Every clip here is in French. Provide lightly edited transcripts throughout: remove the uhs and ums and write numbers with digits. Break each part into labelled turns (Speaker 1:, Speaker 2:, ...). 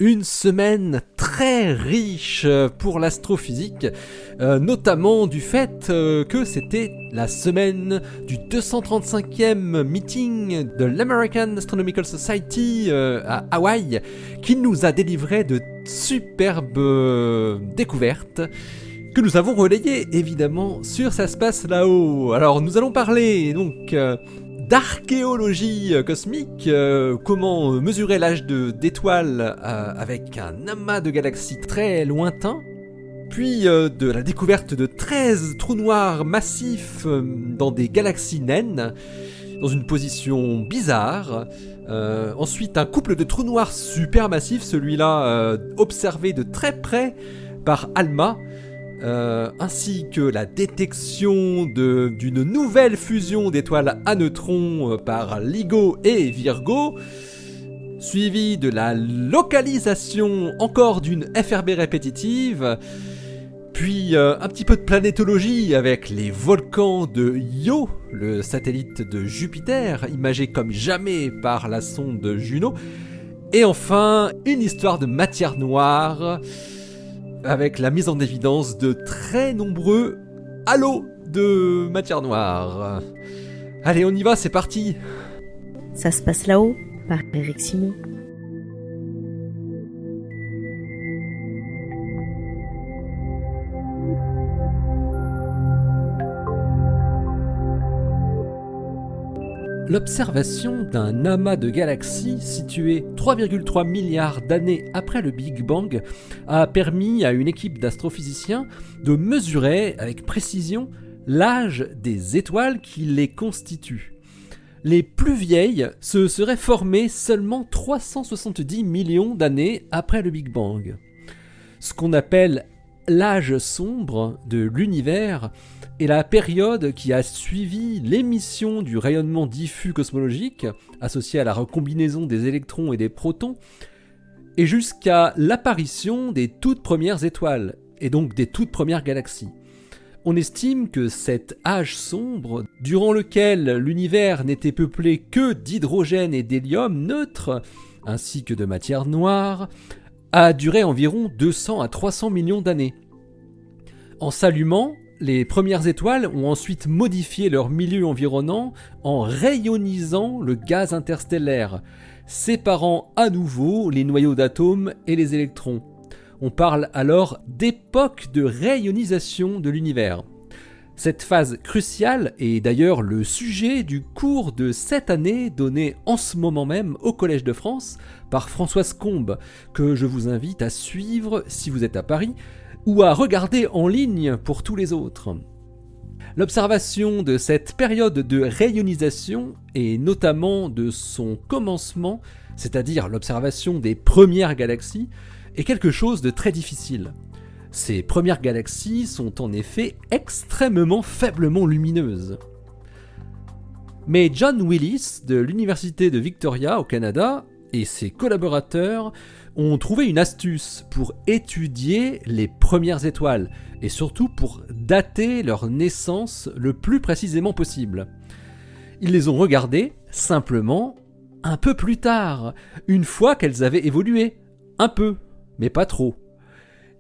Speaker 1: Une semaine très riche pour l'astrophysique, notamment du fait que c'était la semaine du 235e meeting de l'American Astronomical Society à Hawaï, qui nous a délivré de superbes découvertes que nous avons relayées évidemment sur Ça se passe là-haut. Alors nous allons parler donc d'archéologie cosmique, comment mesurer l'âge d'étoiles avec un amas de galaxies très lointains, puis de la découverte de 13 trous noirs massifs dans des galaxies naines, dans une position bizarre. Ensuite, un couple de trous noirs supermassifs, celui-là observé de très près par ALMA, ainsi que la détection d'une nouvelle fusion d'étoiles à neutrons par LIGO et Virgo, suivi de la localisation encore d'une FRB répétitive, puis un petit peu de planétologie avec les volcans de Io, le satellite de Jupiter, imagé comme jamais par la sonde Juno, et enfin une histoire de matière noire, avec la mise en évidence de très nombreux halos de matière noire. Allez, on y va, c'est parti.
Speaker 2: Ça se passe là-haut, par Eric Simon.
Speaker 1: L'observation d'un amas de galaxies situé 3,3 milliards d'années après le Big Bang a permis à une équipe d'astrophysiciens de mesurer avec précision l'âge des étoiles qui les constituent. Les plus vieilles se seraient formées seulement 370 millions d'années après le Big Bang. Ce qu'on appelle l'âge sombre de l'univers est la période qui a suivi l'émission du rayonnement diffus cosmologique associé à la recombinaison des électrons et des protons et jusqu'à l'apparition des toutes premières étoiles et donc des toutes premières galaxies. On estime que cet âge sombre, durant lequel l'univers n'était peuplé que d'hydrogène et d'hélium neutre ainsi que de matière noire, a duré environ 200 à 300 millions d'années. En s'allumant, les premières étoiles ont ensuite modifié leur milieu environnant en rayonisant le gaz interstellaire, séparant à nouveau les noyaux d'atomes et les électrons. On parle alors d'époque de rayonisation de l'univers. Cette phase cruciale est d'ailleurs le sujet du cours de cette année donné en ce moment même au Collège de France par Françoise Combes, que je vous invite à suivre si vous êtes à Paris, ou à regarder en ligne pour tous les autres. L'observation de cette période de rayonisation, et notamment de son commencement, c'est-à-dire l'observation des premières galaxies, est quelque chose de très difficile. Ces premières galaxies sont en effet extrêmement faiblement lumineuses. Mais John Willis de l'Université de Victoria au Canada et ses collaborateurs ont trouvé une astuce pour étudier les premières étoiles et surtout pour dater leur naissance le plus précisément possible. Ils les ont regardées simplement un peu plus tard, une fois qu'elles avaient évolué, un peu, mais pas trop.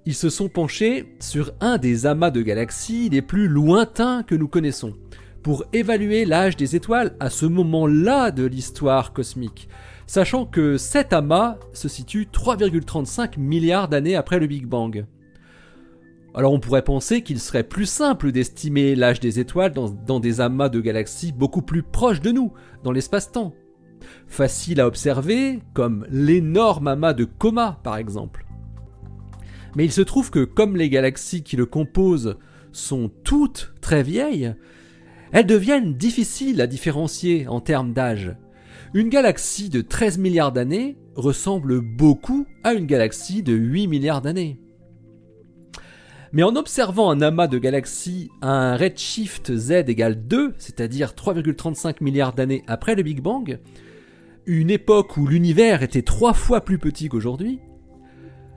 Speaker 1: Ils se sont penchés sur un des amas de galaxies les plus lointains que nous connaissons, pour évaluer l'âge des étoiles à ce moment-là de l'histoire cosmique, sachant que cet amas se situe 3,35 milliards d'années après le Big Bang. Alors on pourrait penser qu'il serait plus simple d'estimer l'âge des étoiles dans des amas de galaxies beaucoup plus proches de nous, dans l'espace-temps. Facile à observer, comme l'énorme amas de Coma par exemple. Mais il se trouve que comme les galaxies qui le composent sont toutes très vieilles, elles deviennent difficiles à différencier en termes d'âge. Une galaxie de 13 milliards d'années ressemble beaucoup à une galaxie de 8 milliards d'années. Mais en observant un amas de galaxies à un redshift Z égale 2, c'est-à-dire 3,35 milliards d'années après le Big Bang, une époque où l'univers était 3 fois plus petit qu'aujourd'hui,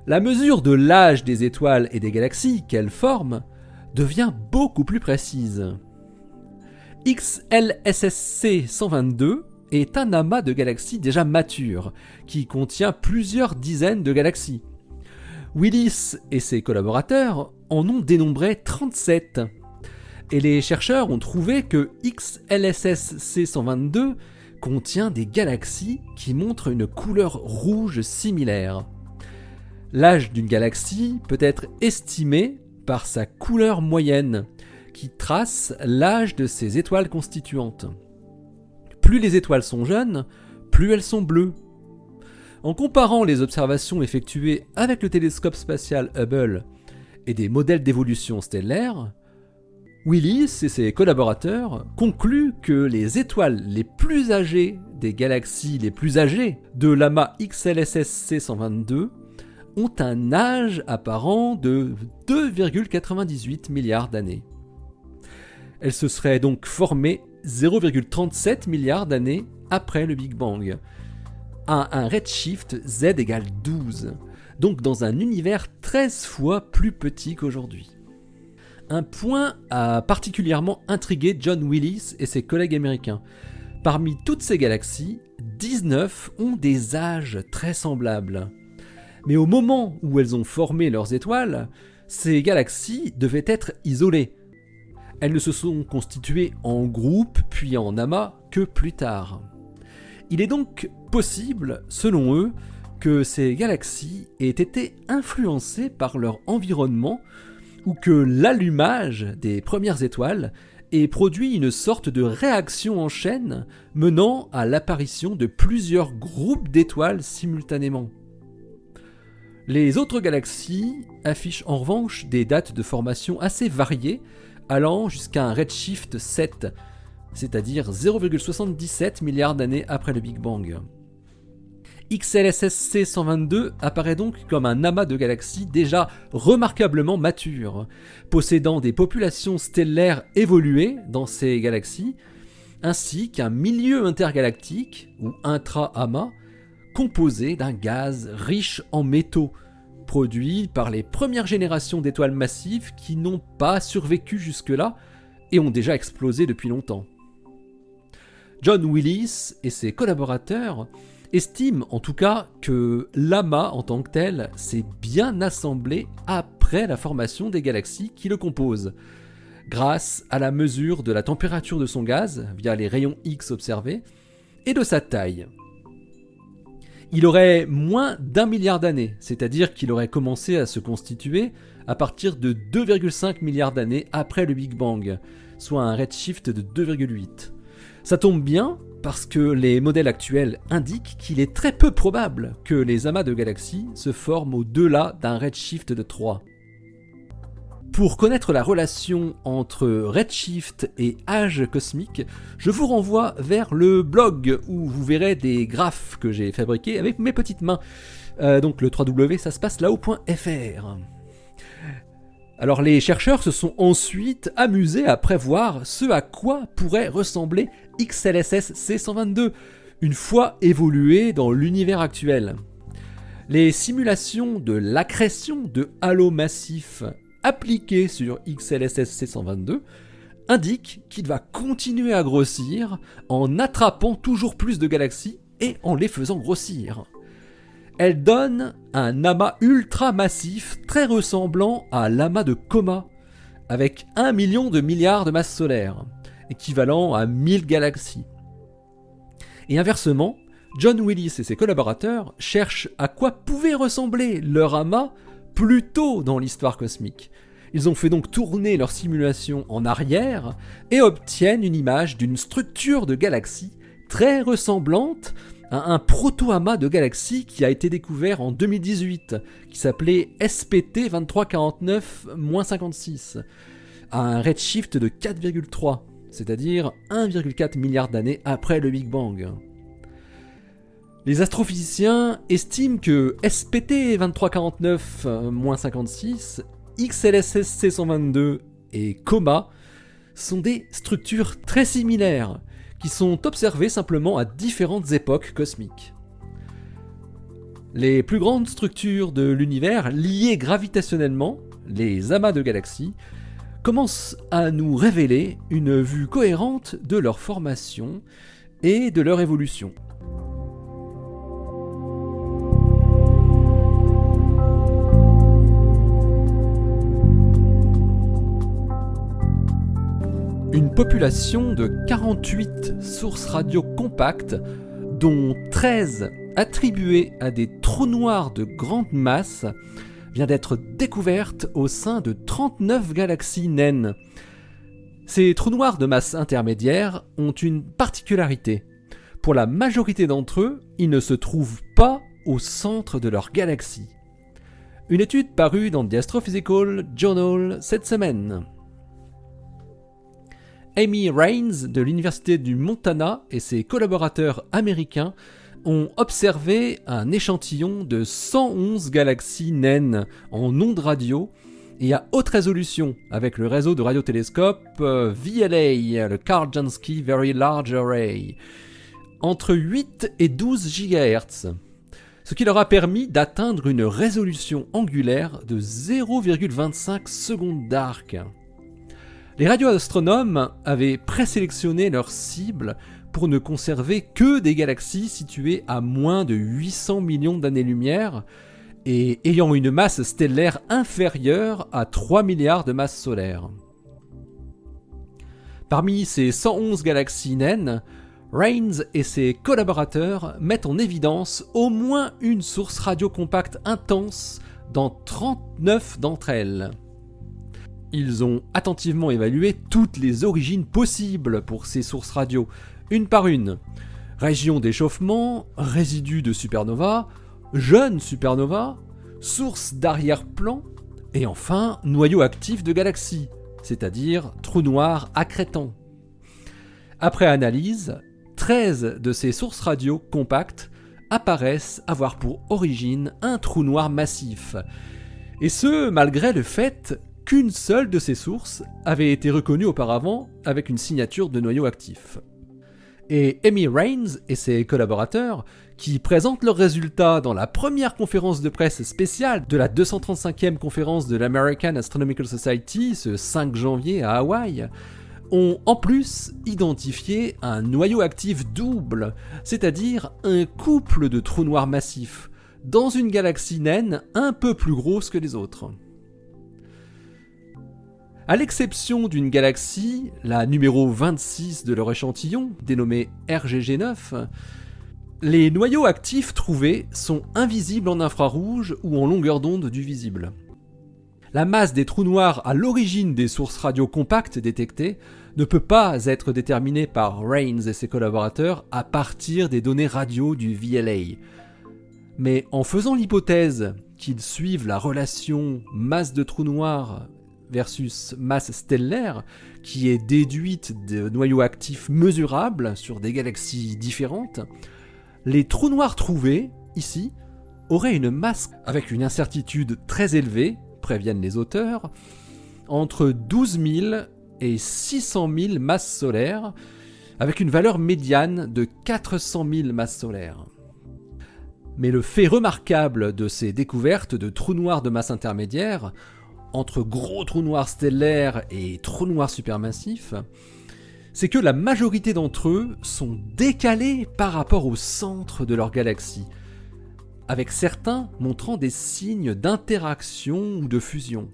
Speaker 1: la mesure de l'âge des étoiles et des galaxies qu'elles forment devient beaucoup plus précise. XLSSC 122 est un amas de galaxies déjà matures, qui contient plusieurs dizaines de galaxies. Willis et ses collaborateurs en ont dénombré 37. Et les chercheurs ont trouvé que XLSS C122 contient des galaxies qui montrent une couleur rouge similaire. L'âge d'une galaxie peut être estimé par sa couleur moyenne, qui trace l'âge de ses étoiles constituantes. Plus les étoiles sont jeunes, plus elles sont bleues. En comparant les observations effectuées avec le télescope spatial Hubble et des modèles d'évolution stellaire, Willis et ses collaborateurs concluent que les étoiles les plus âgées des galaxies les plus âgées de l'amas XLSS C122 ont un âge apparent de 2,98 milliards d'années. Elles se seraient donc formées 0,37 milliards d'années après le Big Bang, à un redshift Z égale 12, donc dans un univers 13 fois plus petit qu'aujourd'hui. Un point a particulièrement intrigué John Willis et ses collègues américains. Parmi toutes ces galaxies, 19 ont des âges très semblables. Mais au moment où elles ont formé leurs étoiles, ces galaxies devaient être isolées. Elles ne se sont constituées en groupes puis en amas que plus tard. Il est donc possible, selon eux, que ces galaxies aient été influencées par leur environnement ou que l'allumage des premières étoiles ait produit une sorte de réaction en chaîne menant à l'apparition de plusieurs groupes d'étoiles simultanément. Les autres galaxies affichent en revanche des dates de formation assez variées, allant jusqu'à un redshift 7, c'est-à-dire 0,77 milliards d'années après le Big Bang. XLSS C122 apparaît donc comme un amas de galaxies déjà remarquablement matures, possédant des populations stellaires évoluées dans ces galaxies, ainsi qu'un milieu intergalactique, ou intra-amas, composé d'un gaz riche en métaux, produit par les premières générations d'étoiles massives qui n'ont pas survécu jusque-là et ont déjà explosé depuis longtemps. John Willis et ses collaborateurs estiment en tout cas que l'amas en tant que tel s'est bien assemblé après la formation des galaxies qui le composent, grâce à la mesure de la température de son gaz via les rayons X observés et de sa taille. Il aurait moins d'1 milliard d'années, c'est-à-dire qu'il aurait commencé à se constituer à partir de 2,5 milliards d'années après le Big Bang, soit un redshift de 2,8. Ça tombe bien parce que les modèles actuels indiquent qu'il est très peu probable que les amas de galaxies se forment au-delà d'un redshift de 3. Pour connaître la relation entre redshift et âge cosmique, je vous renvoie vers le blog où vous verrez des graphes que j'ai fabriqués avec mes petites mains. Donc le www.saspacelao.fr. Alors les chercheurs se sont ensuite amusés à prévoir ce à quoi pourrait ressembler XLSS C122, une fois évolué dans l'univers actuel. Les simulations de l'accrétion de halos massifs appliquées sur XLSS C122 indiquent qu'il va continuer à grossir en attrapant toujours plus de galaxies et en les faisant grossir. Elle donne un amas ultra massif très ressemblant à l'amas de Coma, avec 1 million de milliards de masses solaires, équivalent à 1000 galaxies. Et inversement, John Willis et ses collaborateurs cherchent à quoi pouvait ressembler leur amas plus tôt dans l'histoire cosmique. Ils ont fait donc tourner leur simulation en arrière et obtiennent une image d'une structure de galaxie très ressemblante à un proto-amas de galaxies qui a été découvert en 2018, qui s'appelait SPT 2349-56, à un redshift de 4,3, c'est-à-dire 1,4 milliard d'années après le Big Bang. Les astrophysiciens estiment que SPT 2349-56, XLSS C122 et Coma sont des structures très similaires, qui sont observées simplement à différentes époques cosmiques. Les plus grandes structures de l'univers liées gravitationnellement, les amas de galaxies, commencent à nous révéler une vue cohérente de leur formation et de leur évolution. Une population de 48 sources radio compactes, dont 13 attribuées à des trous noirs de grande masse, vient d'être découverte au sein de 39 galaxies naines. Ces trous noirs de masse intermédiaire ont une particularité. Pour la majorité d'entre eux, ils ne se trouvent pas au centre de leur galaxie. Une étude parue dans The Astrophysical Journal cette semaine. Amy Raines de l'Université du Montana et ses collaborateurs américains ont observé un échantillon de 111 galaxies naines en ondes radio et à haute résolution avec le réseau de radiotélescopes VLA, le Carl Jansky Very Large Array, entre 8 et 12 GHz, ce qui leur a permis d'atteindre une résolution angulaire de 0,25 secondes d'arc. Les radioastronomes avaient présélectionné leurs cibles pour ne conserver que des galaxies situées à moins de 800 millions d'années-lumière et ayant une masse stellaire inférieure à 3 milliards de masses solaires. Parmi ces 111 galaxies naines, Raines et ses collaborateurs mettent en évidence au moins une source radio compacte intense dans 39 d'entre elles. Ils ont attentivement évalué toutes les origines possibles pour ces sources radio, une par une. Région d'échauffement, résidus de supernova, jeunes supernova, sources d'arrière-plan, et enfin noyaux actifs de galaxies, c'est-à-dire trous noirs accrétants. Après analyse, 13 de ces sources radio compactes apparaissent avoir pour origine un trou noir massif, et ce malgré le fait qu'une seule de ces sources avait été reconnue auparavant avec une signature de noyau actif. Et Amy Raines et ses collaborateurs, qui présentent leurs résultats dans la première conférence de presse spéciale de la 235e conférence de l'American Astronomical Society ce 5 janvier à Hawaï, ont en plus identifié un noyau actif double, c'est-à-dire un couple de trous noirs massifs, dans une galaxie naine un peu plus grosse que les autres. À l'exception d'une galaxie, la numéro 26 de leur échantillon, dénommée RGG9, les noyaux actifs trouvés sont invisibles en infrarouge ou en longueur d'onde du visible. La masse des trous noirs à l'origine des sources radio compactes détectées ne peut pas être déterminée par Raines et ses collaborateurs à partir des données radio du VLA. Mais en faisant l'hypothèse qu'ils suivent la relation masse de trous noirs versus masse stellaire, qui est déduite de noyaux actifs mesurables sur des galaxies différentes, les trous noirs trouvés, ici, auraient une masse avec une incertitude très élevée, préviennent les auteurs, entre 12 000 et 600 000 masses solaires, avec une valeur médiane de 400 000 masses solaires. Mais le fait remarquable de ces découvertes de trous noirs de masse intermédiaire, entre gros trous noirs stellaires et trous noirs supermassifs, c'est que la majorité d'entre eux sont décalés par rapport au centre de leur galaxie, avec certains montrant des signes d'interaction ou de fusion.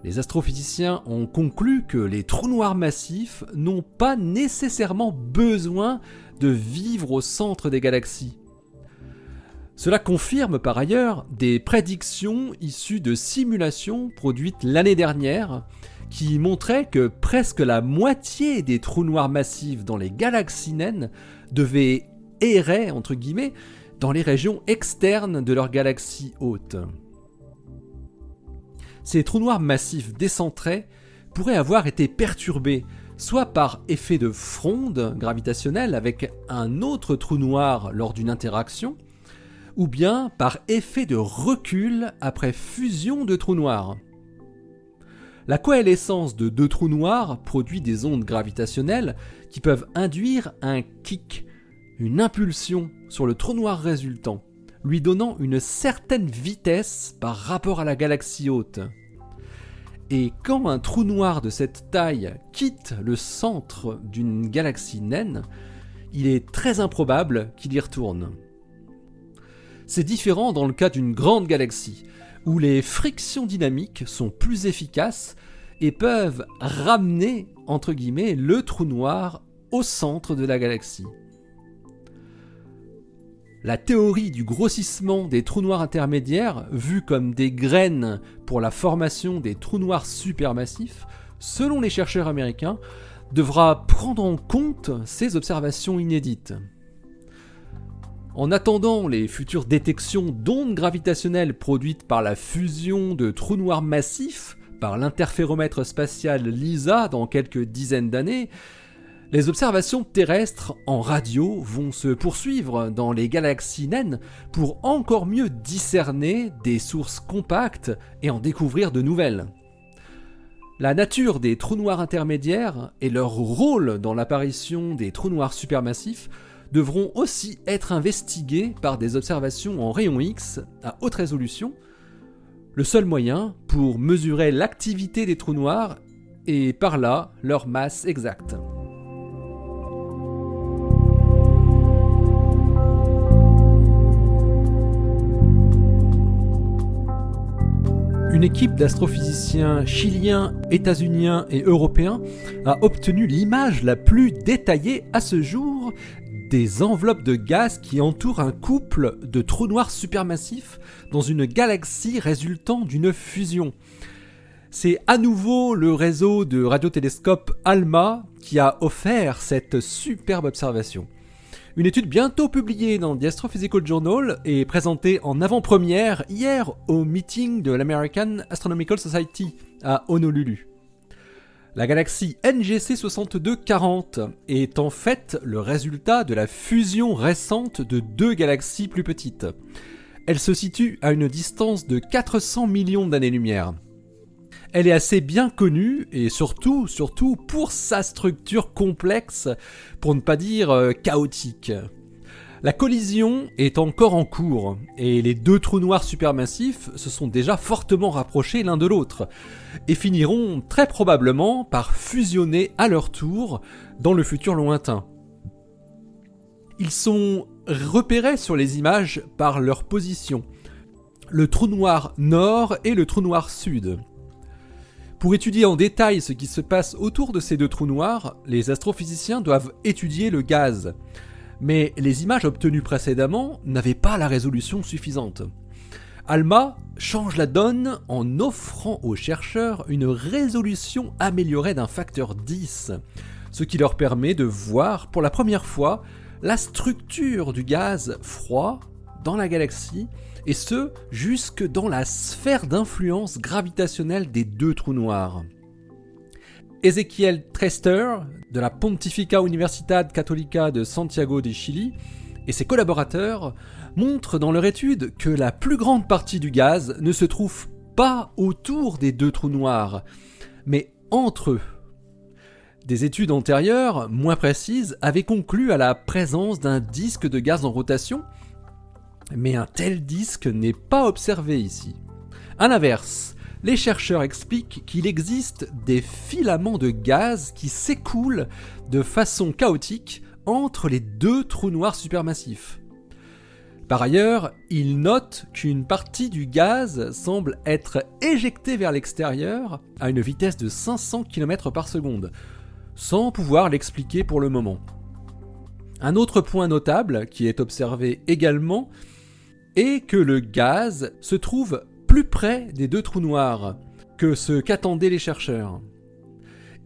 Speaker 1: Les astrophysiciens ont conclu que les trous noirs massifs n'ont pas nécessairement besoin de vivre au centre des galaxies. Cela confirme par ailleurs des prédictions issues de simulations produites l'année dernière qui montraient que presque la moitié des trous noirs massifs dans les galaxies naines devaient errer, entre guillemets, dans les régions externes de leur galaxie hôte. Ces trous noirs massifs décentrés pourraient avoir été perturbés soit par effet de fronde gravitationnelle avec un autre trou noir lors d'une interaction, ou bien par effet de recul après fusion de trous noirs. La coalescence de deux trous noirs produit des ondes gravitationnelles qui peuvent induire un kick, une impulsion sur le trou noir résultant, lui donnant une certaine vitesse par rapport à la galaxie hôte. Et quand un trou noir de cette taille quitte le centre d'une galaxie naine, il est très improbable qu'il y retourne. C'est différent dans le cas d'une grande galaxie, où les frictions dynamiques sont plus efficaces et peuvent ramener, entre guillemets, le trou noir au centre de la galaxie. La théorie du grossissement des trous noirs intermédiaires, vue comme des graines pour la formation des trous noirs supermassifs, selon les chercheurs américains, devra prendre en compte ces observations inédites. En attendant les futures détections d'ondes gravitationnelles produites par la fusion de trous noirs massifs par l'interféromètre spatial LISA dans quelques dizaines d'années, les observations terrestres en radio vont se poursuivre dans les galaxies naines pour encore mieux discerner des sources compactes et en découvrir de nouvelles. La nature des trous noirs intermédiaires et leur rôle dans l'apparition des trous noirs supermassifs devront aussi être investigués par des observations en rayons X à haute résolution, le seul moyen pour mesurer l'activité des trous noirs et par là leur masse exacte. Une équipe d'astrophysiciens chiliens, états-uniens et européens a obtenu l'image la plus détaillée à ce jour des enveloppes de gaz qui entourent un couple de trous noirs supermassifs dans une galaxie résultant d'une fusion. C'est à nouveau le réseau de radiotélescopes ALMA qui a offert cette superbe observation. Une étude bientôt publiée dans The Astrophysical Journal et présentée en avant-première hier au meeting de l'American Astronomical Society à Honolulu. La galaxie NGC 6240 est en fait le résultat de la fusion récente de deux galaxies plus petites. Elle se situe à une distance de 400 millions d'années-lumière. Elle est assez bien connue et surtout pour sa structure complexe, pour ne pas dire chaotique. La collision est encore en cours et les deux trous noirs supermassifs se sont déjà fortement rapprochés l'un de l'autre et finiront très probablement par fusionner à leur tour dans le futur lointain. Ils sont repérés sur les images par leur position, le trou noir nord et le trou noir sud. Pour étudier en détail ce qui se passe autour de ces deux trous noirs, les astrophysiciens doivent étudier le gaz. Mais les images obtenues précédemment n'avaient pas la résolution suffisante. ALMA change la donne en offrant aux chercheurs une résolution améliorée d'un facteur 10, ce qui leur permet de voir pour la première fois la structure du gaz froid dans la galaxie, et ce, jusque dans la sphère d'influence gravitationnelle des deux trous noirs. Ezequiel Trester, de la Pontificia Universidad Católica de Santiago de Chili, et ses collaborateurs montrent dans leur étude que la plus grande partie du gaz ne se trouve pas autour des deux trous noirs, mais entre eux. Des études antérieures, moins précises, avaient conclu à la présence d'un disque de gaz en rotation, mais un tel disque n'est pas observé ici. À l'inverse, les chercheurs expliquent qu'il existe des filaments de gaz qui s'écoulent de façon chaotique entre les deux trous noirs supermassifs. Par ailleurs, ils notent qu'une partie du gaz semble être éjectée vers l'extérieur à une vitesse de 500 km/s, sans pouvoir l'expliquer pour le moment. Un autre point notable qui est observé également est que le gaz se trouve plus près des deux trous noirs que ce qu'attendaient les chercheurs.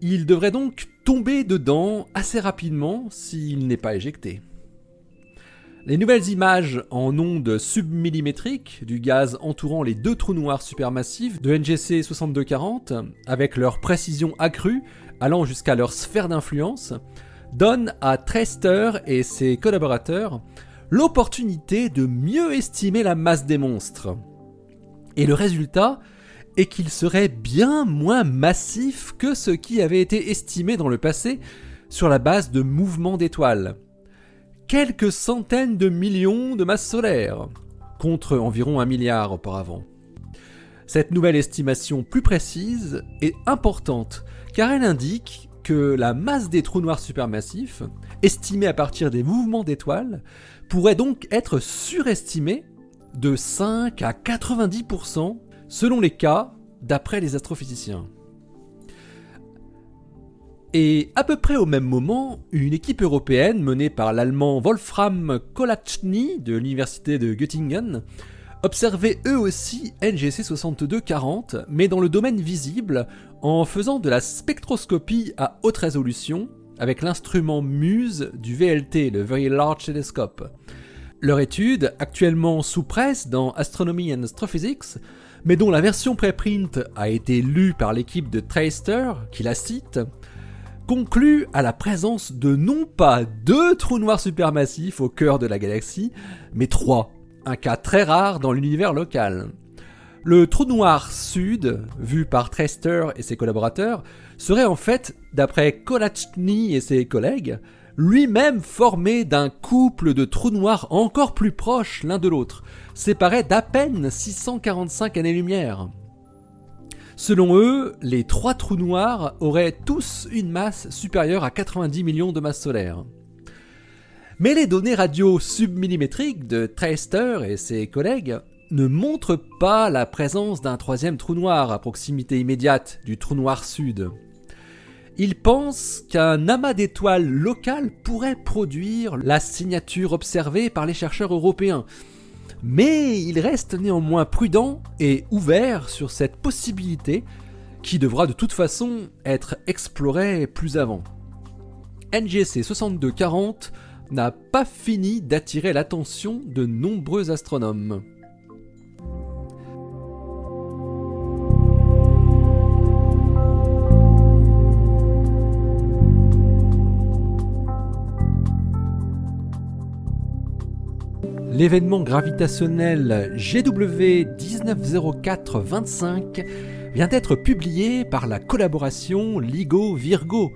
Speaker 1: Il devrait donc tomber dedans assez rapidement s'il n'est pas éjecté. Les nouvelles images en ondes submillimétriques du gaz entourant les deux trous noirs supermassifs de NGC 6240, avec leur précision accrue allant jusqu'à leur sphère d'influence, donnent à Trester et ses collaborateurs l'opportunité de mieux estimer la masse des monstres. Et le résultat est qu'il serait bien moins massif que ce qui avait été estimé dans le passé sur la base de mouvements d'étoiles. Quelques centaines de millions de masses solaires, contre environ 1 milliard auparavant. Cette nouvelle estimation plus précise est importante, car elle indique que la masse des trous noirs supermassifs, estimée à partir des mouvements d'étoiles, pourrait donc être surestimée de 5 à 90% selon les cas d'après les astrophysiciens. Et à peu près au même moment, une équipe européenne menée par l'allemand Wolfram Kolachny de l'université de Göttingen observaient eux aussi NGC 6240, mais dans le domaine visible, en faisant de la spectroscopie à haute résolution avec l'instrument MUSE du VLT, le Very Large Telescope. Leur étude, actuellement sous presse dans Astronomy and Astrophysics, mais dont la version préprint a été lue par l'équipe de Traister, qui la cite, conclut à la présence de non pas 2 trous noirs supermassifs au cœur de la galaxie, mais 3, un cas très rare dans l'univers local. Le trou noir sud, vu par Traister et ses collaborateurs, serait en fait, d'après Kolachny et ses collègues, lui-même formé d'un couple de trous noirs encore plus proches l'un de l'autre, séparés d'à peine 645 années-lumière. Selon eux, les 3 trous noirs auraient tous une masse supérieure à 90 millions de masses solaires. Mais les données radio submillimétriques de Traister et ses collègues ne montrent pas la présence d'un 3e trou noir à proximité immédiate du trou noir sud. Ils pensent qu'un amas d'étoiles locales pourrait produire la signature observée par les chercheurs européens, mais ils restent néanmoins prudents et ouverts sur cette possibilité qui devra de toute façon être explorée plus avant. NGC 6240 n'a pas fini d'attirer l'attention de nombreux astronomes. L'événement gravitationnel GW 190425 vient d'être publié par la collaboration LIGO-Virgo.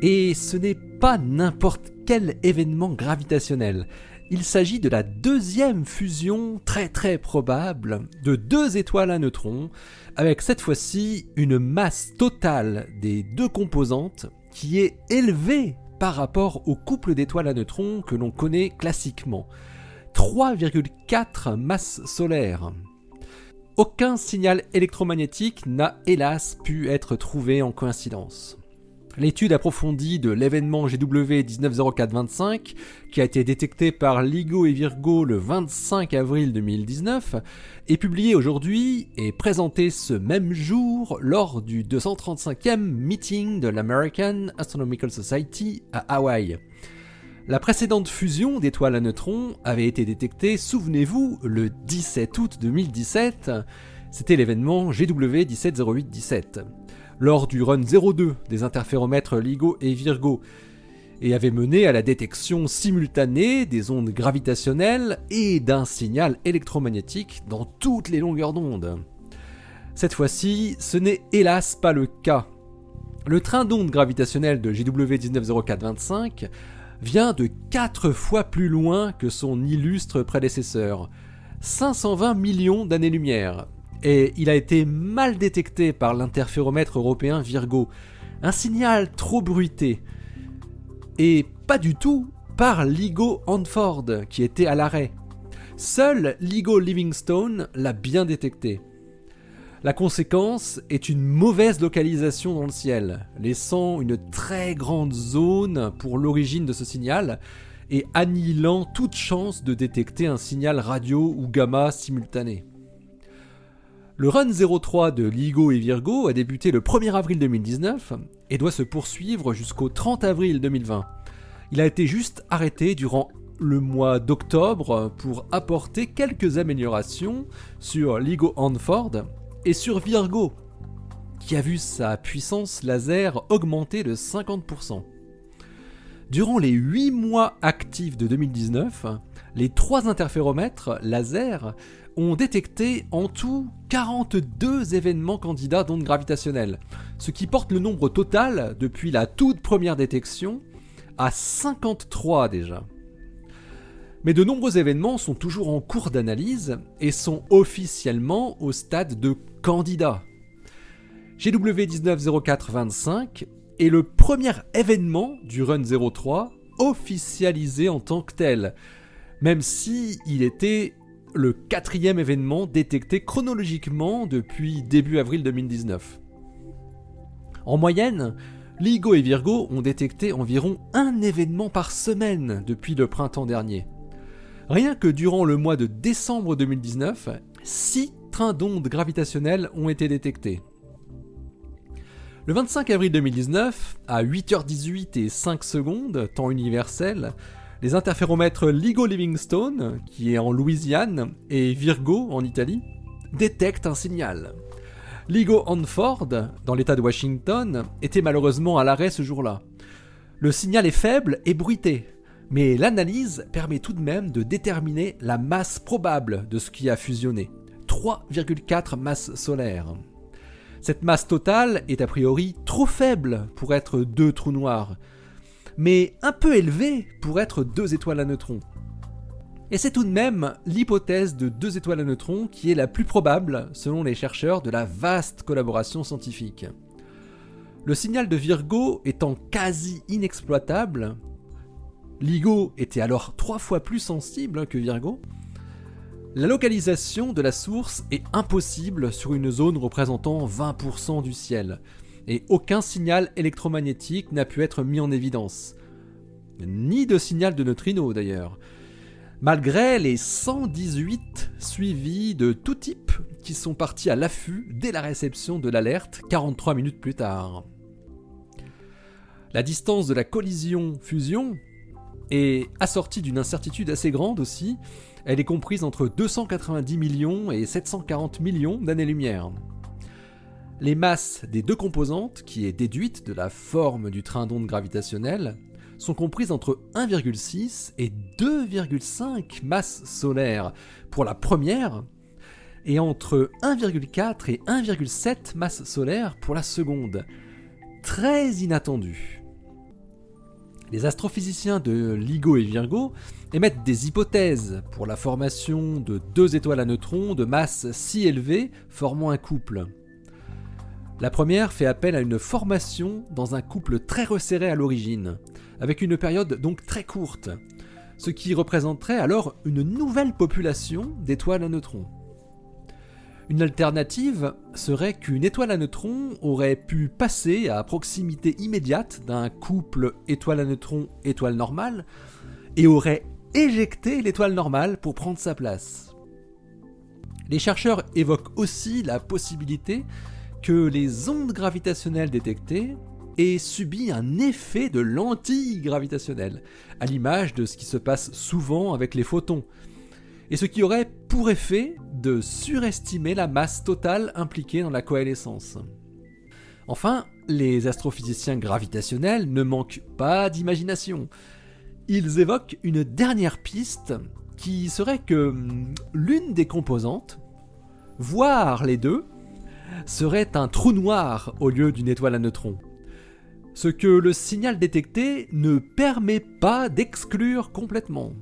Speaker 1: Et ce n'est pas n'importe quel événement gravitationnel. Il s'agit de la 2e fusion très probable de 2 étoiles à neutrons, avec cette fois-ci une masse totale des 2 composantes qui est élevée par rapport au couple d'étoiles à neutrons que l'on connaît classiquement. 3,4 masses solaires. Aucun signal électromagnétique n'a hélas pu être trouvé en coïncidence. L'étude approfondie de l'événement GW 190425, qui a été détecté par LIGO et Virgo le 25 avril 2019, est publiée aujourd'hui et présentée ce même jour lors du 235e meeting de l'American Astronomical Society à Hawaï. La précédente fusion d'étoiles à neutrons avait été détectée, souvenez-vous, le 17 août 2017, c'était l'événement GW 170817, lors du run 02 des interféromètres LIGO et Virgo, et avait mené à la détection simultanée des ondes gravitationnelles et d'un signal électromagnétique dans toutes les longueurs d'onde. Cette fois-ci, ce n'est hélas pas le cas. Le train d'ondes gravitationnel de GW 190425 vient de 4 fois plus loin que son illustre prédécesseur, 520 millions d'années-lumière, et il a été mal détecté par l'interféromètre européen Virgo, un signal trop bruité, et pas du tout par LIGO Hanford qui était à l'arrêt. Seul LIGO Livingstone l'a bien détecté. La conséquence est une mauvaise localisation dans le ciel, laissant une très grande zone pour l'origine de ce signal et annihilant toute chance de détecter un signal radio ou gamma simultané. Le run 03 de LIGO et Virgo a débuté le 1er avril 2019 et doit se poursuivre jusqu'au 30 avril 2020. Il a été juste arrêté durant le mois d'octobre pour apporter quelques améliorations sur LIGO Hanford et sur Virgo, qui a vu sa puissance laser augmenter de 50%. Durant les 8 mois actifs de 2019, les 3 interféromètres laser ont détecté en tout 42 événements candidats d'ondes gravitationnelles, ce qui porte le nombre total depuis la toute première détection à 53 déjà. Mais de nombreux événements sont toujours en cours d'analyse et sont officiellement au stade de candidats. GW 190425 est le premier événement du Run 03 officialisé en tant que tel, même si il était le 4e événement détecté chronologiquement depuis début avril 2019. En moyenne, LIGO et Virgo ont détecté environ un événement par semaine depuis le printemps dernier. Rien que durant le mois de décembre 2019, 6 trains d'ondes gravitationnelles ont été détectés. Le 25 avril 2019, à 8h18 et 5 secondes, temps universel, les interféromètres LIGO Livingstone, qui est en Louisiane, et Virgo, en Italie, détectent un signal. LIGO Hanford, dans l'état de Washington, était malheureusement à l'arrêt ce jour-là. Le signal est faible et bruité, mais l'analyse permet tout de même de déterminer la masse probable de ce qui a fusionné, 3,4 masses solaires. Cette masse totale est a priori trop faible pour être 2 trous noirs, mais un peu élevée pour être 2 étoiles à neutrons. Et c'est tout de même l'hypothèse de 2 étoiles à neutrons qui est la plus probable selon les chercheurs de la vaste collaboration scientifique. Le signal de Virgo étant quasi inexploitable, LIGO était alors 3 fois plus sensible que Virgo, la localisation de la source est impossible sur une zone représentant 20% du ciel, et aucun signal électromagnétique n'a pu être mis en évidence. Ni de signal de neutrinos d'ailleurs, malgré les 118 suivis de tout type qui sont partis à l'affût dès la réception de l'alerte 43 minutes plus tard. La distance de la collision-fusion est assortie d'une incertitude assez grande aussi. Elle est comprise entre 290 millions et 740 millions d'années-lumière. Les masses des 2 composantes, qui est déduite de la forme du train d'onde gravitationnel, sont comprises entre 1,6 et 2,5 masses solaires pour la première, et entre 1,4 et 1,7 masses solaires pour la seconde. Très inattendu. Les astrophysiciens de LIGO et Virgo émettent des hypothèses pour la formation de 2 étoiles à neutrons de masse si élevée formant un couple. La première fait appel à une formation dans un couple très resserré à l'origine, avec une période donc très courte, ce qui représenterait alors une nouvelle population d'étoiles à neutrons. Une alternative serait qu'une étoile à neutrons aurait pu passer à proximité immédiate d'un couple étoile à neutrons-étoile normale et aurait éjecté l'étoile normale pour prendre sa place. Les chercheurs évoquent aussi la possibilité que les ondes gravitationnelles détectées aient subi un effet de lentille gravitationnelle, à l'image de ce qui se passe souvent avec les photons, et ce qui aurait pour effet de surestimer la masse totale impliquée dans la coalescence. Enfin, les astrophysiciens gravitationnels ne manquent pas d'imagination. Ils évoquent une dernière piste qui serait que l'une des composantes, voire les deux, serait un trou noir au lieu d'une étoile à neutrons. Ce que le signal détecté ne permet pas d'exclure complètement.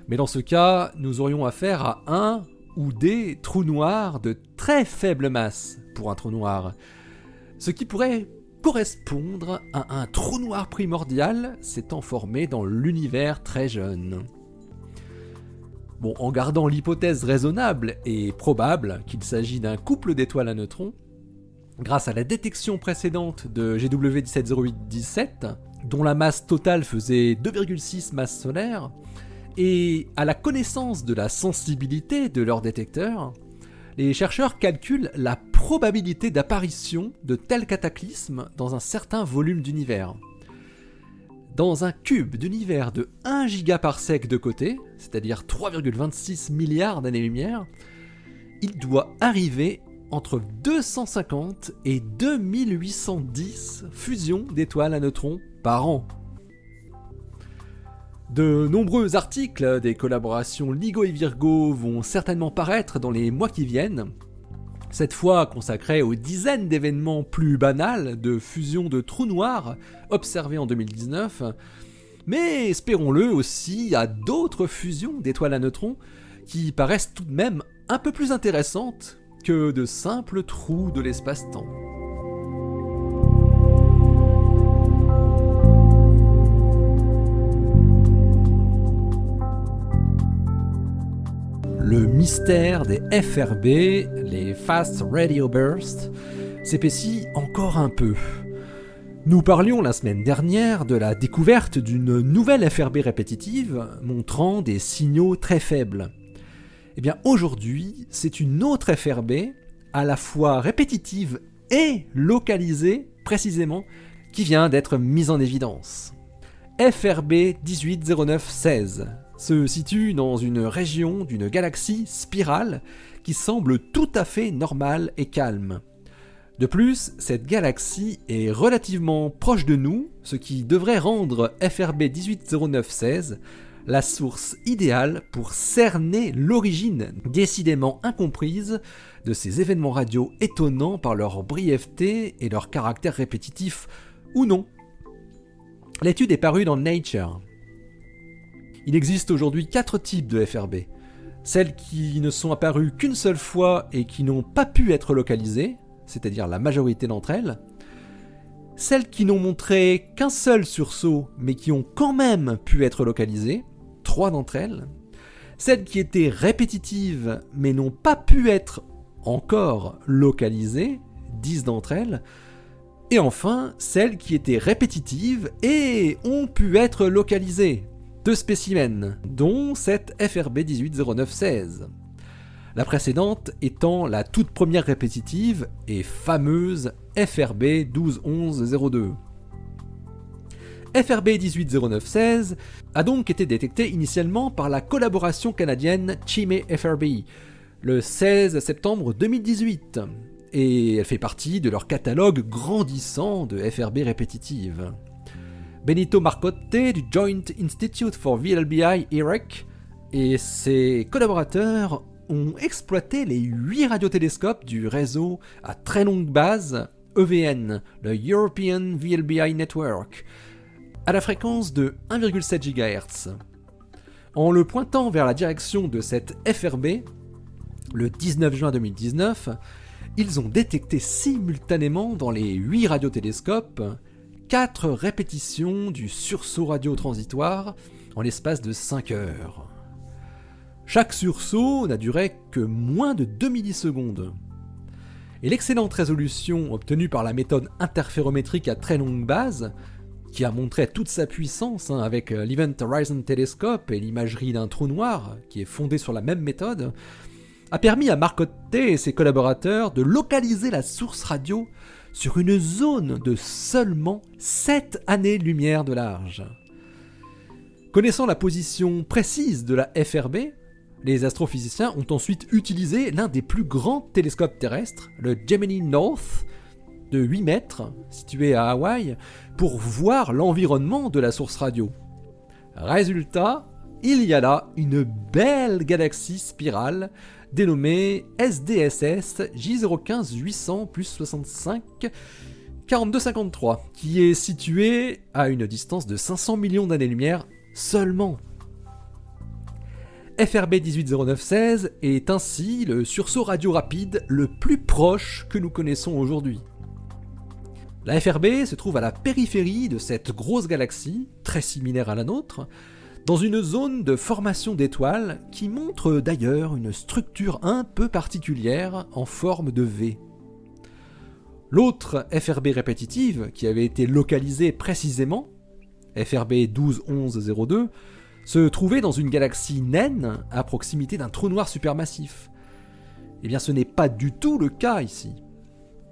Speaker 1: Mais dans ce cas, nous aurions affaire à un ou des trous noirs de très faible masse pour un trou noir, ce qui pourrait correspondre à un trou noir primordial s'étant formé dans l'univers très jeune. Bon, en gardant l'hypothèse raisonnable et probable qu'il s'agit d'un couple d'étoiles à neutrons, grâce à la détection précédente de GW 170817, dont la masse totale faisait 2,6 masses solaires, et à la connaissance de la sensibilité de leur détecteur, les chercheurs calculent la probabilité d'apparition de tels cataclysmes dans un certain volume d'univers. Dans un cube d'univers de 1 gigaparsec de côté, c'est-à-dire 3,26 milliards d'années-lumière, il doit arriver entre 250 et 2810 fusions d'étoiles à neutrons par an. De nombreux articles des collaborations LIGO et Virgo vont certainement paraître dans les mois qui viennent, cette fois consacrés aux dizaines d'événements plus banals de fusion de trous noirs observés en 2019, mais espérons-le aussi à d'autres fusions d'étoiles à neutrons qui paraissent tout de même un peu plus intéressantes que de simples trous de l'espace-temps. le mystère des FRB, les Fast Radio Bursts, s'épaissit encore un peu. Nous parlions la semaine dernière de la découverte d'une nouvelle FRB répétitive montrant des signaux très faibles. Eh bien aujourd'hui, c'est une autre FRB, à la fois répétitive et localisée précisément, qui vient d'être mise en évidence. FRB 180916 se situe dans une région d'une galaxie spirale qui semble tout à fait normale et calme. De plus, cette galaxie est relativement proche de nous, ce qui devrait rendre FRB 180916 la source idéale pour cerner l'origine décidément incomprise de ces événements radio étonnants par leur brièveté et leur caractère répétitif ou non. L'étude est parue dans Nature. Il existe aujourd'hui 4 types de FRB. Celles qui ne sont apparues qu'une seule fois et qui n'ont pas pu être localisées, c'est-à-dire la majorité d'entre elles. Celles qui n'ont montré qu'un seul sursaut, mais qui ont quand même pu être localisées, 3 d'entre elles. Celles qui étaient répétitives, mais n'ont pas pu être encore localisées, 10 d'entre elles. Et enfin, celles qui étaient répétitives et ont pu être localisées, 2 spécimens, dont cette FRB 180916. La précédente étant la toute première répétitive et fameuse FRB 121102. FRB 180916 a donc été détectée initialement par la collaboration canadienne Chime FRB le 16 septembre 2018, et elle fait partie de leur catalogue grandissant de FRB répétitives. Benito Marcotte du Joint Institute for VLBI IREC et ses collaborateurs ont exploité les 8 radiotélescopes du réseau à très longue base EVN, le European VLBI Network, à la fréquence de 1,7 GHz. En le pointant vers la direction de cette FRB, le 19 juin 2019, ils ont détecté simultanément dans les 8 radiotélescopes 4 répétitions du sursaut radio transitoire en l'espace de 5 heures. Chaque sursaut n'a duré que moins de 2 millisecondes. Et l'excellente résolution obtenue par la méthode interférométrique à très longue base, qui a montré toute sa puissance avec l'Event Horizon Telescope et l'imagerie d'un trou noir, qui est fondée sur la même méthode, a permis à Marcotte et ses collaborateurs de localiser la source radio sur une zone de seulement 7 années-lumière de large. Connaissant la position précise de la FRB, les astrophysiciens ont ensuite utilisé l'un des plus grands télescopes terrestres, le Gemini North, de 8 mètres, situé à Hawaï, pour voir l'environnement de la source radio. Résultat, il y a là une belle galaxie spirale dénommée SDSS J015 800 plus 65 4253, qui est située à une distance de 500 millions d'années-lumière seulement. FRB 180916 est ainsi le sursaut radio rapide le plus proche que nous connaissons aujourd'hui. La FRB se trouve à la périphérie de cette grosse galaxie, très similaire à la nôtre, dans une zone de formation d'étoiles qui montre d'ailleurs une structure un peu particulière en forme de V. L'autre FRB répétitive, qui avait été localisée précisément, FRB 121102, se trouvait dans une galaxie naine à proximité d'un trou noir supermassif. Eh bien ce n'est pas du tout le cas ici.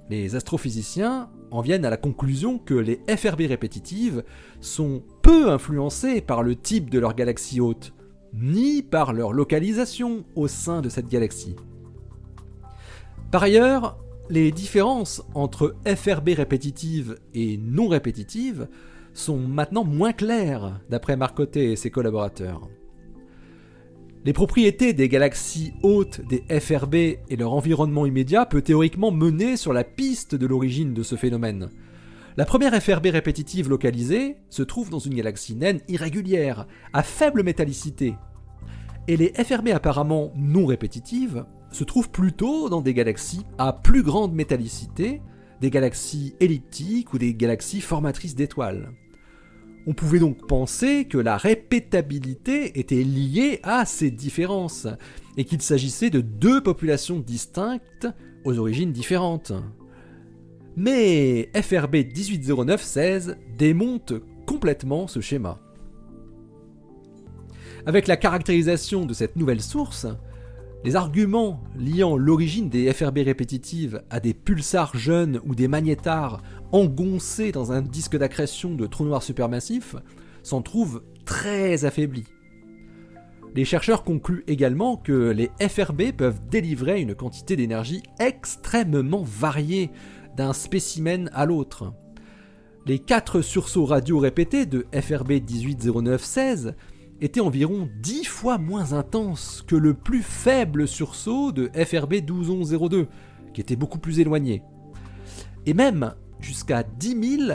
Speaker 1: Les astrophysiciens en viennent à la conclusion que les FRB répétitives sont peu influencées par le type de leur galaxie hôte, ni par leur localisation au sein de cette galaxie. Par ailleurs, les différences entre FRB répétitives et non répétitives sont maintenant moins claires, d'après Marcotte et ses collaborateurs. Les propriétés des galaxies hôtes des FRB et leur environnement immédiat peut théoriquement mener sur la piste de l'origine de ce phénomène. La première FRB répétitive localisée se trouve dans une galaxie naine irrégulière, à faible métallicité. Et les FRB apparemment non répétitives se trouvent plutôt dans des galaxies à plus grande métallicité, des galaxies elliptiques ou des galaxies formatrices d'étoiles. On pouvait donc penser que la répétabilité était liée à ces différences, et qu'il s'agissait de deux populations distinctes aux origines différentes. Mais FRB 1809-16 démonte complètement ce schéma. Avec la caractérisation de cette nouvelle source, les arguments liant l'origine des FRB répétitives à des pulsars jeunes ou des magnétars engoncés dans un disque d'accrétion de trous noirs supermassifs s'en trouvent très affaiblis. Les chercheurs concluent également que les FRB peuvent délivrer une quantité d'énergie extrêmement variée d'un spécimen à l'autre. Les 4 sursauts radio répétés de FRB 1809-16 étaient environ 10 fois moins intenses que le plus faible sursaut de FRB 1211-02, qui était beaucoup plus éloigné. Et même jusqu'à 10 000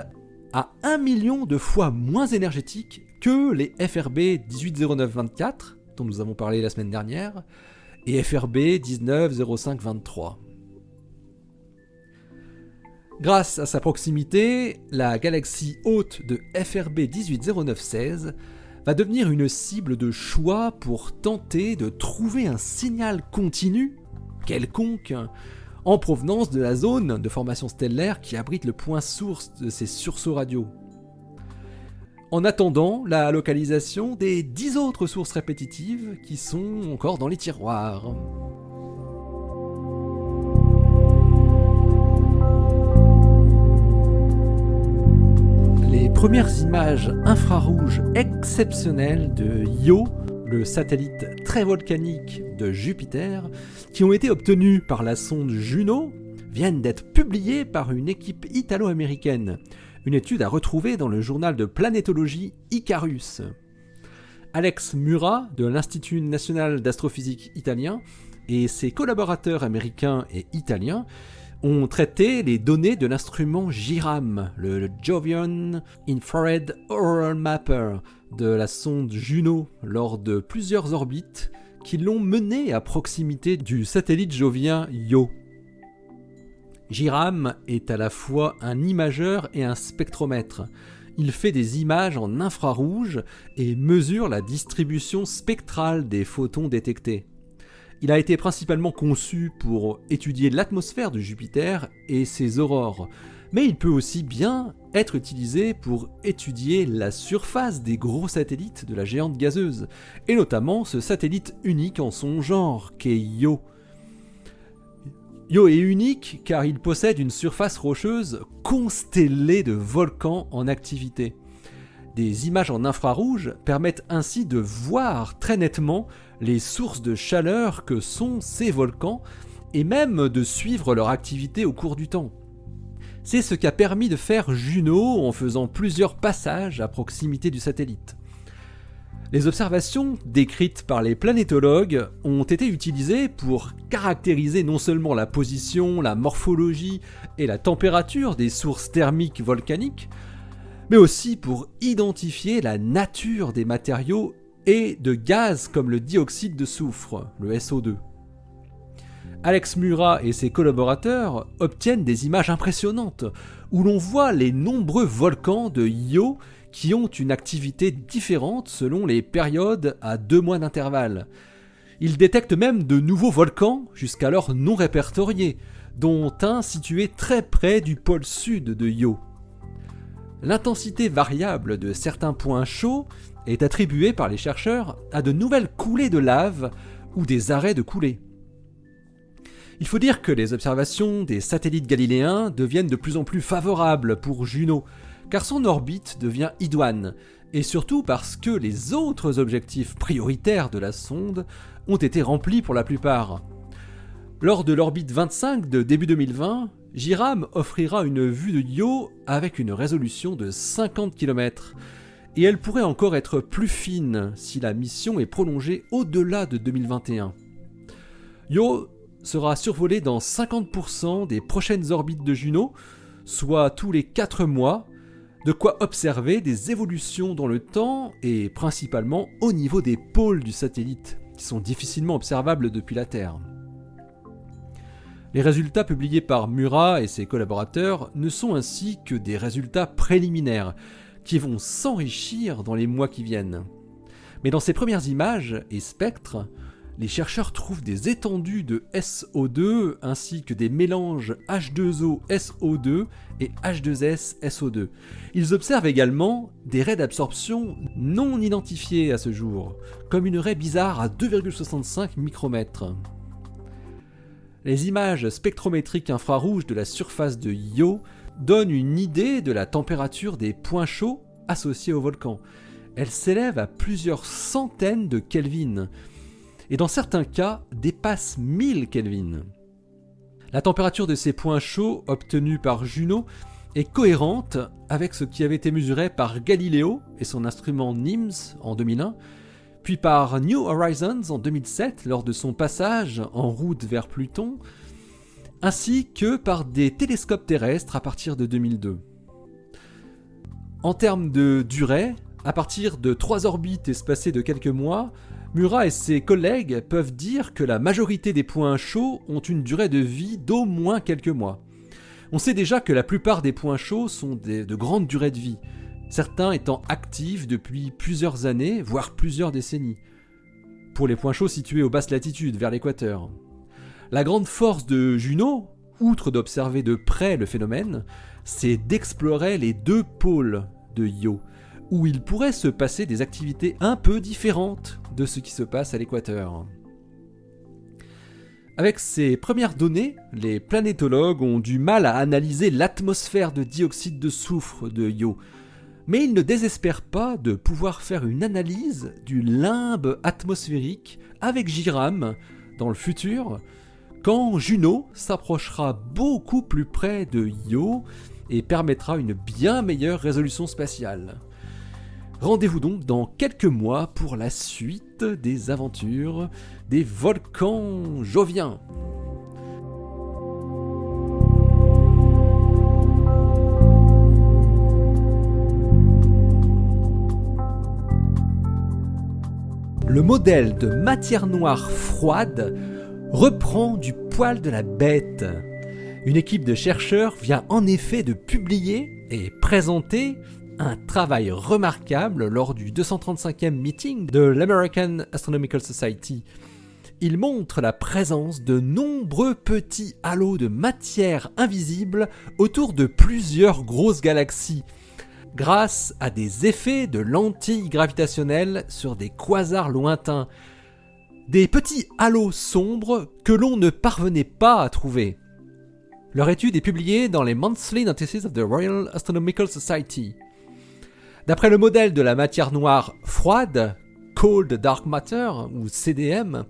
Speaker 1: à 1 million de fois moins énergétiques que les FRB 1809-24, dont nous avons parlé la semaine dernière, et FRB 1905-23. Grâce à sa proximité, la galaxie hôte de FRB 1809-16 va devenir une cible de choix pour tenter de trouver un signal continu, quelconque, en provenance de la zone de formation stellaire qui abrite le point source de ces sursauts radio. En attendant la localisation des 10 autres sources répétitives qui sont encore dans les tiroirs. Les premières images infrarouges exceptionnelles de Io, le satellite très volcanique de Jupiter, qui ont été obtenues par la sonde Juno, viennent d'être publiées par une équipe italo-américaine, une étude à retrouver dans le journal de planétologie Icarus. Alex Murat, de l'Institut national d'astrophysique italien, et ses collaborateurs américains et italiens ont traité les données de l'instrument JIRAM, le Jovian Infrared Auroral Mapper, de la sonde Juno, lors de plusieurs orbites qui l'ont mené à proximité du satellite jovien Io. JIRAM est à la fois un imageur et un spectromètre. Il fait des images en infrarouge et mesure la distribution spectrale des photons détectés. Il a été principalement conçu pour étudier l'atmosphère de Jupiter et ses aurores, mais il peut aussi bien être utilisé pour étudier la surface des gros satellites de la géante gazeuse, et notamment ce satellite unique en son genre, qu'est Io. Io est unique car il possède une surface rocheuse constellée de volcans en activité. Des images en infrarouge permettent ainsi de voir très nettement les sources de chaleur que sont ces volcans et même de suivre leur activité au cours du temps. C'est ce qu'a permis de faire Juno en faisant plusieurs passages à proximité du satellite. Les observations décrites par les planétologues ont été utilisées pour caractériser non seulement la position, la morphologie et la température des sources thermiques volcaniques, mais aussi pour identifier la nature des matériaux et de gaz comme le dioxyde de soufre, le SO2. Alex Murat et ses collaborateurs obtiennent des images impressionnantes où l'on voit les nombreux volcans de Io qui ont une activité différente selon les périodes à 2 mois d'intervalle. Ils détectent même de nouveaux volcans jusqu'alors non répertoriés, dont un situé très près du pôle sud de Io. L'intensité variable de certains points chauds est attribuée par les chercheurs à de nouvelles coulées de lave ou des arrêts de coulées. Il faut dire que les observations des satellites galiléens deviennent de plus en plus favorables pour Juno, car son orbite devient idoine, et surtout parce que les autres objectifs prioritaires de la sonde ont été remplis pour la plupart. Lors de l'orbite 25 de début 2020, JIRAM offrira une vue de Io avec une résolution de 50 km, et elle pourrait encore être plus fine si la mission est prolongée au-delà de 2021. Io sera survolée dans 50% des prochaines orbites de Juno, soit tous les 4 mois, de quoi observer des évolutions dans le temps et principalement au niveau des pôles du satellite, qui sont difficilement observables depuis la Terre. Les résultats publiés par Murat et ses collaborateurs ne sont ainsi que des résultats préliminaires, qui vont s'enrichir dans les mois qui viennent. Mais dans ces premières images et spectres, les chercheurs trouvent des étendues de SO2 ainsi que des mélanges H2O SO2 et H2S SO2. Ils observent également des raies d'absorption non identifiées à ce jour, comme une raie bizarre à 2,65 micromètres. Les images spectrométriques infrarouges de la surface de Io donnent une idée de la température des points chauds associés au volcan. Elle s'élève à plusieurs centaines de Kelvin, et dans certains cas dépasse 1000 Kelvin. La température de ces points chauds obtenus par Juno est cohérente avec ce qui avait été mesuré par Galileo et son instrument NIMS en 2001, puis par New Horizons en 2007 lors de son passage en route vers Pluton, ainsi que par des télescopes terrestres à partir de 2002. En termes de durée, à partir de 3 orbites espacées de quelques mois, Murat et ses collègues peuvent dire que la majorité des points chauds ont une durée de vie d'au moins quelques mois. On sait déjà que la plupart des points chauds sont de grandes durées de vie, certains étant actifs depuis plusieurs années, voire plusieurs décennies, pour les points chauds situés aux basses latitudes, vers l'équateur. La grande force de Juno, outre d'observer de près le phénomène, c'est d'explorer les 2 pôles de Io, où il pourrait se passer des activités un peu différentes de ce qui se passe à l'équateur. Avec ces premières données, les planétologues ont du mal à analyser l'atmosphère de dioxyde de soufre de Io, mais ils ne désespèrent pas de pouvoir faire une analyse du limbe atmosphérique avec GIRAM dans le futur, quand Juno s'approchera beaucoup plus près de Io et permettra une bien meilleure résolution spatiale. Rendez-vous donc dans quelques mois pour la suite des aventures des volcans joviens. Le modèle de matière noire froide reprend du poil de la bête. Une équipe de chercheurs vient en effet de publier et présenter un travail remarquable lors du 235e meeting de l'American Astronomical Society. Il montre la présence de nombreux petits halos de matière invisible autour de plusieurs grosses galaxies, grâce à des effets de lentilles gravitationnelles sur des quasars lointains. Des petits halos sombres que l'on ne parvenait pas à trouver. Leur étude est publiée dans les Monthly Notices of the Royal Astronomical Society. D'après le modèle de la matière noire froide, Cold Dark Matter ou CDM,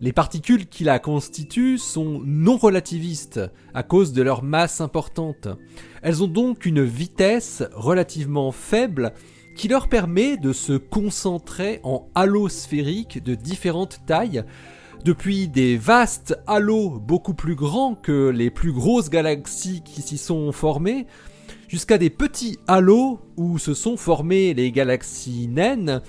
Speaker 1: les particules qui la constituent sont non relativistes à cause de leur masse importante. Elles ont donc une vitesse relativement faible qui leur permet de se concentrer en halos sphériques de différentes tailles, depuis des vastes halos beaucoup plus grands que les plus grosses galaxies qui s'y sont formées, jusqu'à des petits halos où se sont formées les galaxies naines,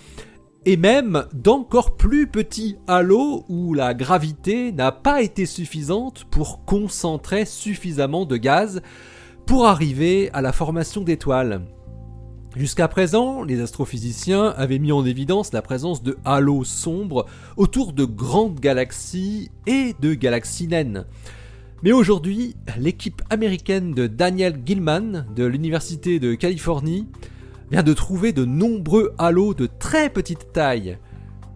Speaker 1: et même d'encore plus petits halos où la gravité n'a pas été suffisante pour concentrer suffisamment de gaz pour arriver à la formation d'étoiles. Jusqu'à présent, les astrophysiciens avaient mis en évidence la présence de halos sombres autour de grandes galaxies et de galaxies naines. Mais aujourd'hui, l'équipe américaine de Daniel Gilman de l'Université de Californie vient de trouver de nombreux halos de très petite taille,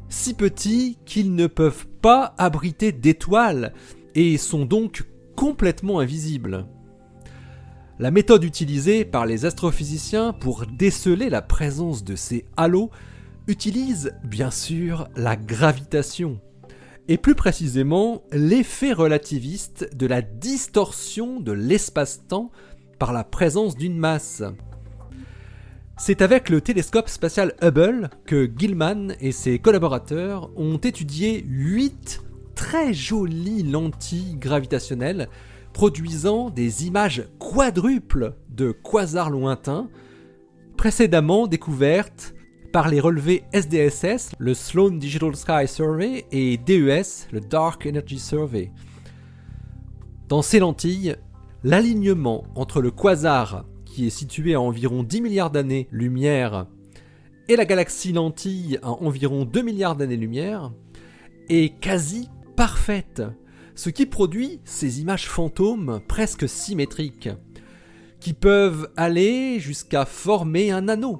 Speaker 1: si petits qu'ils ne peuvent pas abriter d'étoiles et sont donc complètement invisibles. La méthode utilisée par les astrophysiciens pour déceler la présence de ces halos utilise bien sûr la gravitation, et plus précisément l'effet relativiste de la distorsion de l'espace-temps par la présence d'une masse. C'est avec le télescope spatial Hubble que Gilman et ses collaborateurs ont étudié 8 très jolies lentilles gravitationnelles produisant des images quadruples de quasars lointains, précédemment découvertes par les relevés SDSS, le Sloan Digital Sky Survey, et DES, le Dark Energy Survey. Dans ces lentilles, l'alignement entre le quasar qui est située à environ 10 milliards d'années-lumière, et la galaxie lentille à environ 2 milliards d'années-lumière, est quasi parfaite, ce qui produit ces images fantômes presque symétriques, qui peuvent aller jusqu'à former un anneau.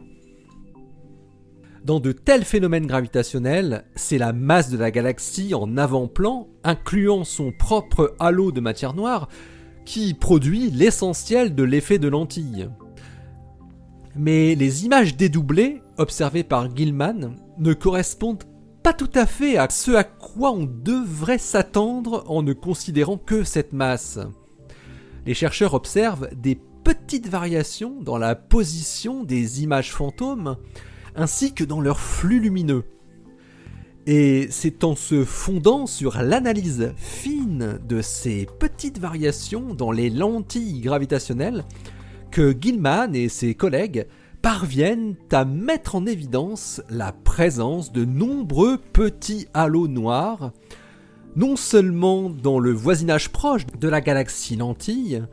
Speaker 1: Dans de tels phénomènes gravitationnels, c'est la masse de la galaxie en avant-plan, incluant son propre halo de matière noire, qui produit l'essentiel de l'effet de lentille. Mais les images dédoublées, observées par Gilman, ne correspondent pas tout à fait à ce à quoi on devrait s'attendre en ne considérant que cette masse. Les chercheurs observent des petites variations dans la position des images fantômes, ainsi que dans leur flux lumineux. Et c'est en se fondant sur l'analyse fine de ces petites variations dans les lentilles gravitationnelles que Gilman et ses collègues parviennent à mettre en évidence la présence de nombreux petits halos noirs, non seulement dans le voisinage proche de la galaxie lentille,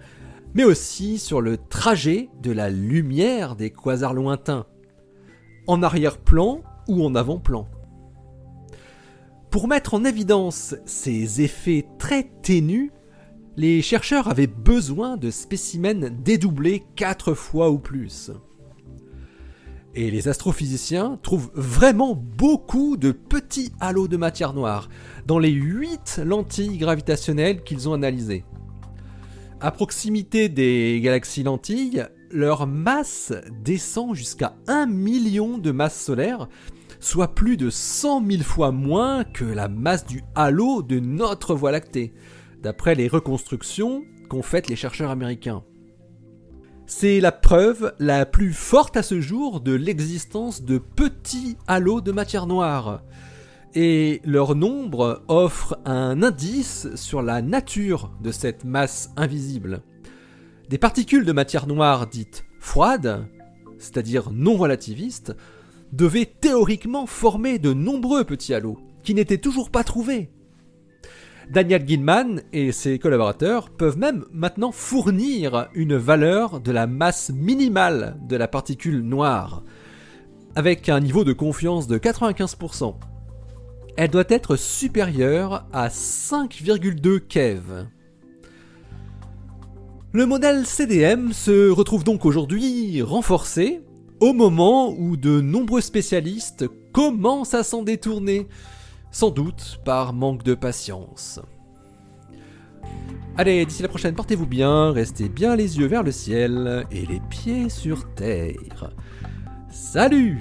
Speaker 1: mais aussi sur le trajet de la lumière des quasars lointains, en arrière-plan ou en avant-plan. Pour mettre en évidence ces effets très ténus, les chercheurs avaient besoin de spécimens dédoublés 4 fois ou plus. Et les astrophysiciens trouvent vraiment beaucoup de petits halos de matière noire dans les 8 lentilles gravitationnelles qu'ils ont analysées. À proximité des galaxies lentilles, leur masse descend jusqu'à 1 million de masses solaires, soit plus de 100 000 fois moins que la masse du halo de notre Voie lactée, d'après les reconstructions qu'ont faites les chercheurs américains. C'est la preuve la plus forte à ce jour de l'existence de petits halos de matière noire, et leur nombre offre un indice sur la nature de cette masse invisible. Des particules de matière noire dites froides, c'est-à-dire non relativistes, devaient théoriquement former de nombreux petits halos, qui n'étaient toujours pas trouvés. Daniel Gilman et ses collaborateurs peuvent même maintenant fournir une valeur de la masse minimale de la particule noire, avec un niveau de confiance de 95%. Elle doit être supérieure à 5,2 keV. Le modèle CDM se retrouve donc aujourd'hui renforcé, au moment où de nombreux spécialistes commencent à s'en détourner, sans doute par manque de patience. Allez, d'ici la prochaine, portez-vous bien, restez bien les yeux vers le ciel et les pieds sur terre. Salut!